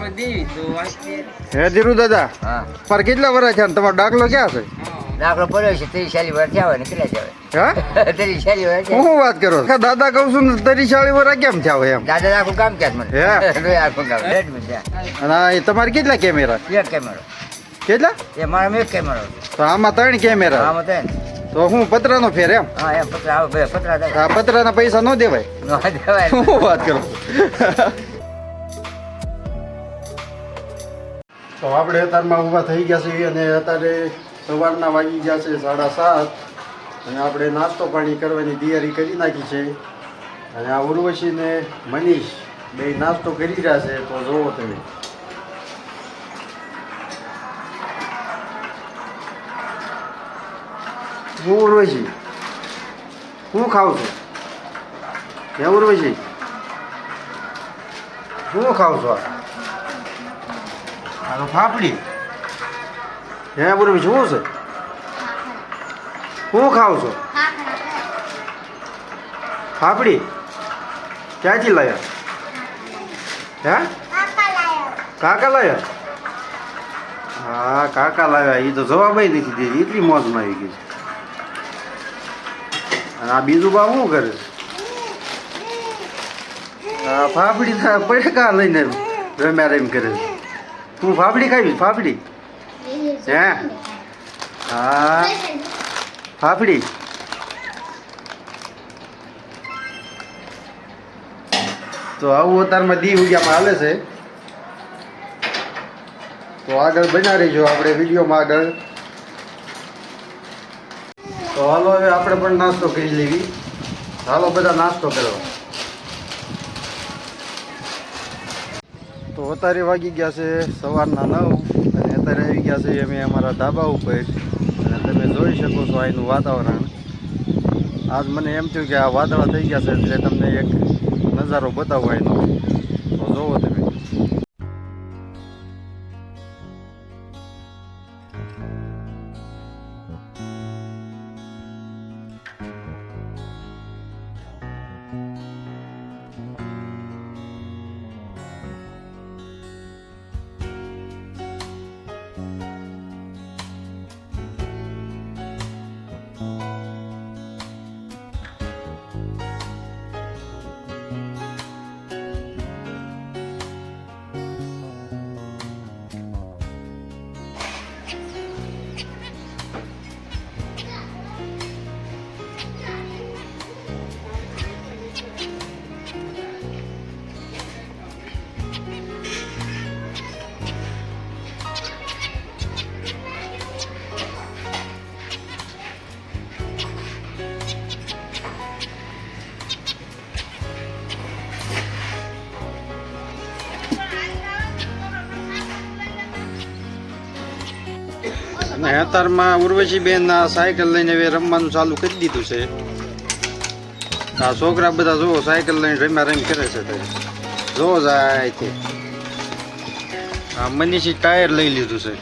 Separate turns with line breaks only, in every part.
હે ધીરુ દાદા,
હા
પર કેટલા વર્ષ થયા ને તમારો દાખલો ક્યાં છે?
દાખલો પડ્યો છે 30-40 વર્ષ થયા હોય ને કેટલા થયા
હા,
30-40 વર્ષ
હું શું વાત કરો છો? દાદા કહું છું ને 30-40 વર્ષ કેમ થયા હોય એમ?
દાદા આખું કામ ક્યાં મને
હે?
આખું કામ રેડમી થયા
અને આ તમારે કેટલા કેમેરા?
એક કેમેરો
કેટલા?
એ મારા એક કેમેરો
તો આમાં 3 કેમેરા.
આમાં તો
તો હું પતરાનો ફેર એમ?
હા એમ પતરા આવે બે પતરા દે
આ પતરાના પૈસા ન દેવાય?
નો દેવાય
શું વાત કરો? તો આપણે અત્યારમાં ઊભા થઈ ગયા છીએ અને અત્યારે સવારના વાગી ગયા છે 7:30 અને આપણે નાસ્તો પાણી કરવાની તૈયારી કરી નાખી છે. અને આ ઉર્વશી ને મનીષ બે નાસ્તો કરી રહ્યા છે. તો જોવો તમે. હું ઉર્વશી હું ખાઉં છું? હે ઉર્વશી શું ખાવ છો? આ તો ફાફડી. હે ઉર્વશી શું છે? શું ખાવ છો? ફાફડી ક્યાંથી લાયા? હે કાકા લાયા? હા કાકા લાવ્યા. એ તો જવાબ નથી દીધી, એટલી મોજમાં આવી ગઈ. અને આ બીજું બા શું કરે છે? આ ફાફડી પૈસા લઈને રમ્યા રમ કરે છે. તું ફાફડી ખાવી? ફાફડી હે? હા ફાફડી. તો આવું અત્યારમાં દી ઉગ્યામાં હાલે છે. તો આગળ બના રહીજો આપણે વિડીયોમાં આગળ. તો હાલો હવે આપણે પણ નાસ્તો કરી લેવી. હાલો બધા નાસ્તો કરવા. તો અત્યારે વાગી ગયા છે સવારના 9 અને અત્યારે આવી ગયા છે અમે અમારા ધાબા ઉપર. અને તમે જોઈ શકો છો અહીંનું વાતાવરણ. આજ મને એમ થયું કે આ વાદળા થઈ ગયા છે એટલે તમને એક નજારો બતાવો અહીંનો. તો જોવો તમે. અને અત્યારમાં ઉર્વશી બેન આ સાયકલ લઈને હવે રમવાનું ચાલુ કરી દીધું છે. આ છોકરા બધા જોવો સાયકલ લઈને રમ્યા રમ કરે છે. જોવો જાય છે. આ મનીષી ટાયર લઈ લીધું છે.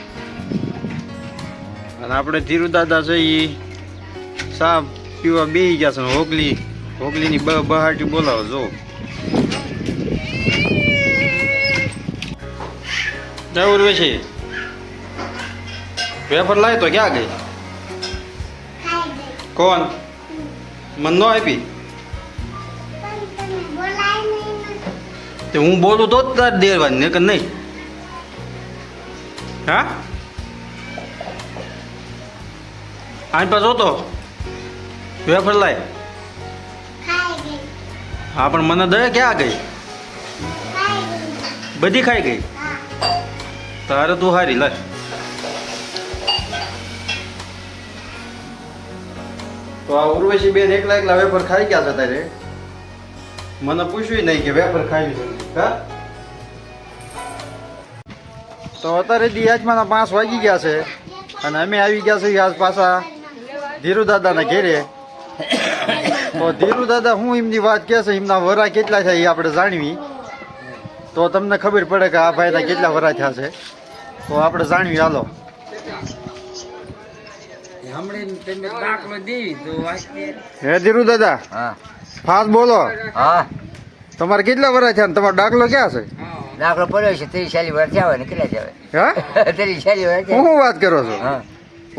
અને આપણે ધીરુ દાદા છે એ સા પીવા બેસી ગયા છે. હોગલીની બહાટી બોલાવો જો. ઉર્વશી પેપર લાય તો ક્યાં ગઈ? કોણ? મને નો આપી? તે હું બોલું તો જ તાર દેવાની ને કે નહીં? હા આની પાસે હોતો પેપર લાય. હા પણ મને દે ક્યાં ગઈ? બધી ખાઈ ગઈ? તારે તું હારી લાય. તો આ ઉર્વશી બેન એકલા વેફર ખાઈ ગયા હતા તારે. મને પૂછ્યું નહીં કે વેફર ખાવી નથી. હા તો અત્યારે દિયાજમાં 5 વાગી ગયા છે અને અમે આવી ગયા છીએ આજ પાછા ધીરુ દાદાના ઘેરે. તો ધીરુ દાદા હું એમની વાત કહે છે, એમના વરા કેટલા થયા એ આપણે જાણવી તો તમને ખબર પડે કે આ ભાઈના કેટલા વરા થયા છે. તો આપણે જાણવી. હાલો. હે ધીરુ દાદા,
હા
ફાસ્ટ બોલો.
હા
તમારે કેટલા વર્ષ થયા ને તમારો દાખલો ક્યાં છે?
દાખલો પડ્યો છે 30-40 વર્ષ થયા હોય ને કેટલા જવાય
હા
30-40 વર્ષ
હું શું વાત કરો છો
હા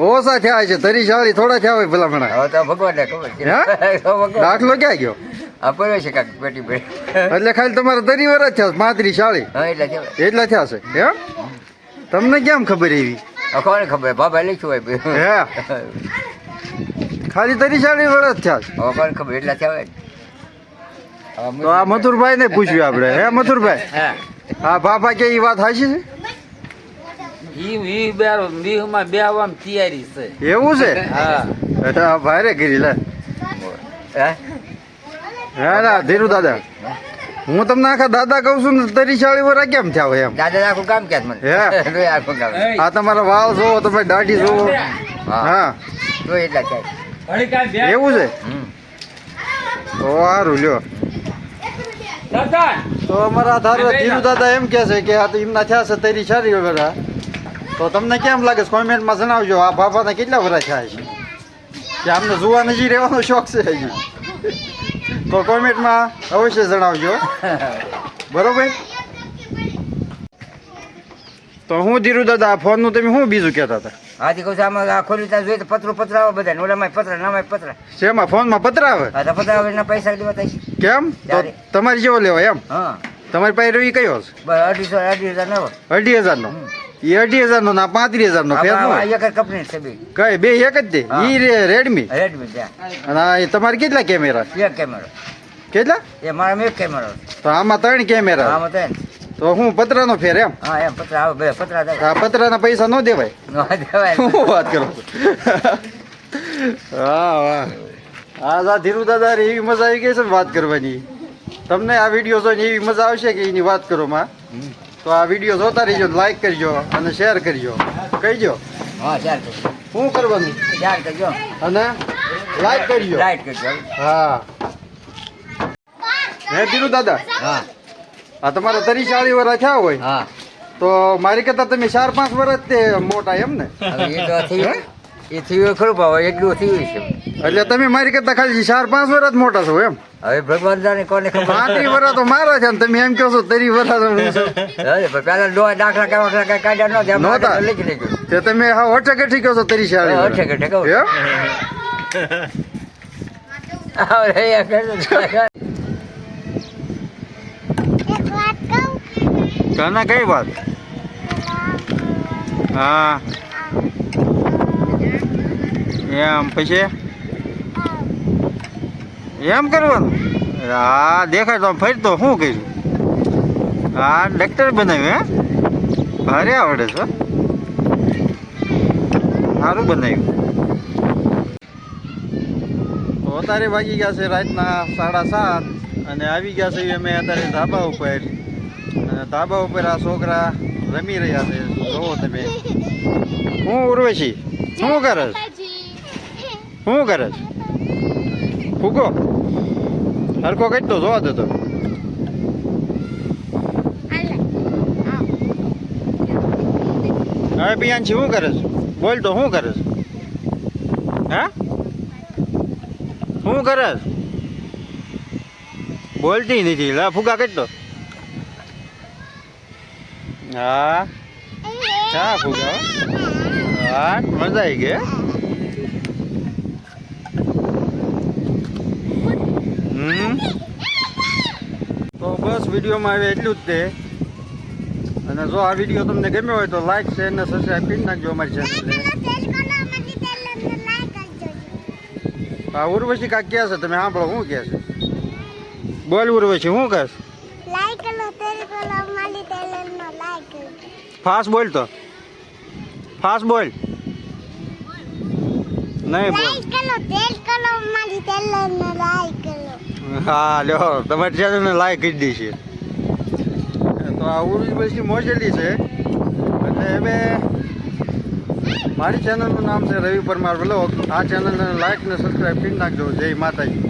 ઓછા થયા છે 30-40 થોડા થયા હોય ભલામણા
હવે તો ભગવાનને ખબર છે
હા?
તો ભગવાન
દાખલો ક્યાં ગયો
આ પડ્યો છે કાંઈક પેટી પર
એટલે ખાલી તમારે 30 વર્ષ થયા 35-40
હા એટલે જવાય
એટલા થયા છે એમ તમને કેમ ખબર એવી
કોને ખબર બાબા લખ્યું હોય
હે ખાલી 30-40 વર્ષ થયા છે
હવે કોને ખબર એટલા થયા હોય
તો આ મથુરભાઈ ને પૂછ્યું આપણે હે મથુરભાઈ
હા
હા બાપા કે એ વાત હાચી છે
ઈ બીહમાં બેહવામાં તૈયારી છે
એવું છે
હા
એટલે ભારે કરી લે
હા
હે ના ધીરુ દાદા હું તમને આખા દાદા કહું છું ને 30-40 વર્ષ કેમ થયા હોય એમ
દાદા આખું કામ ક્યાં મને
હે?
રોય આખું કામ
આ તમારા વાળ જોવો તમે દાઢી જોવો હા
રોય એટલા થાય
એવું છે
હમ
તો સારું લ્યો તો અમારા ધારો ધીરુ દાદા એમ કહે છે કે આ તો એમના થયા છે 30-40 વર્ષ તો તમને કેમ લાગે છે કોમેન્ટમાં જણાવજો આ બાપાને કેટલા વર્ષ થયા છે કે આમને જુવાન હજી રહેવાનો શોખ છે હજી તો કોમેન્ટમાં અવશ્ય જણાવજો બરોબર તો હું ધીરુ દાદા આ ફોનનું તમે શું બીજું કહેતા હતા
હાથી કહું છું આમાં આ ખોલી ત્યાં જોઈએ તો પત્ર આવે બધા ઓલામાં પત્ર નામાં પત્ર
શેમાં ફોનમાં પત્ર આવે
હા તો પત્ર આવે એના પૈસા દેવા થાય છે
કેમ તો તમારે જેવો લેવાય એમ
હા
તમારી પાસે રવિ કયો છે
બસ 250,000 નવો
2,500 નો એ 2,500 નો ના 35,000 નો ફેર ન હોય.
એક કંપની છે બે
કઈ બે એક જ દે
હા.
ઈ રેડમી
રેડમી ત્યાં
અને આ એ તમારે કેટલા કેમેરા
એક કેમેરો
કેટલા
એ મારા એક કેમેરો
તો આમાં 3 કેમેરા
આમાં તો એમ.
તો હું પતરાનો ફેર એમ
હા એમ પત્ર આવે બે પત્ર આવે
આ પતરાના પૈસા ન દેવાય
દેવાય
શું વાત કરો છો? વાહ વાહ આ ધીરુ દાદા રે એવી મજા આવી ગઈ છે ને વાત કરવાની તમને આ વિડીયો જોઈને એવી મજા આવશે કે એની વાત કરો માં તો આ વિડીયો જોતા રહીજો લાઈક કરજો અને શેર કરજો કહીજો
હા ચાર કરજો
શું કરવાનું
ચાર કરજો
અને લાઈક કરજો
લાઈટ કરજો
હા હે ધીરુ દાદા
હા
આ તમારા 30-40 વર્ષ થયા હોય
હા
તો મારી કરતા તમે 4-5 વર્ષ તે મોટા એમ ને
હવે એ તો થયું એ થયું ખરું ભાવ એટલું થયું છે
એટલે તમે મારી કરતા ખાલી 4-5 વર્ષ જ મોટા છો એમ
હવે ભગવાન જાણે કોને ખબર
35 વર્ષ તો મારા છે ને તમે એમ કહો છો 30 વર્ષ તો હું છું.
હવે પેલા દાખલા કાઢવા કાઢ્યા નહોતા
નહોતા.
આપણે લખી લેજો
તે તમે હા અટકેઠી કહો છો 30-40 વર્ષ.
અટકેઠી કહું.
એમ?
હવે એ કરજો.
તને કઈ વાત હા એમ પછી એમ કરવાનું હા દેખાય તો ફરી તો શું કર્યું હા ડૉક્ટર બનાવ્યું હે ભારે આવડે છે સારું બનાવ્યું તો અત્યારે વાગી ગયા છે રાતના 7:30 અને આવી ગયા છે અમે અત્યારે ધાબા ઉપર અને ધાબા ઉપર આ છોકરા રમી રહ્યા છે જોવો તમે હું ઉર્વશી શું કરે છે શું કરે છે ફૂકો હરકો કેટલો જોવા દેતો હવે પિયાનછી શું કરે છે બોલ તો શું કરે છે હા શું કરે છે બોલતી નથી લા ફૂગા કેટલો હા હા ફૂગા હા મજા આવી ગઈ તો બસ વિડીયોમાં હવે એટલું જ તે અને જો આ વિડીયો તમને ગમ્યો હોય તો લાઈક શેર ને સબસ્ક્રાઈબ કરી નાખજો અમારી ચેનલને આ ઉર્વશી કાંઈક કહે છે તમે સાંભળો શું કહે છે બોલ ઉર્વશી શું કહે છે ફાસ્ટ બોલ તો ફાસ્ટ બોલ નહીં બોલ હા લ્યો તમારી ચેનલને લાઈક કરી દઈશે તો આ ઉર્વશી મોજેલી છે એટલે હવે મારી ચેનલનું નામ છે રવિ પરમાર વ્લોગ આ ચેનલને લાઈક ને સબસ્ક્રાઈબ કરી નાખજો જય માતાજી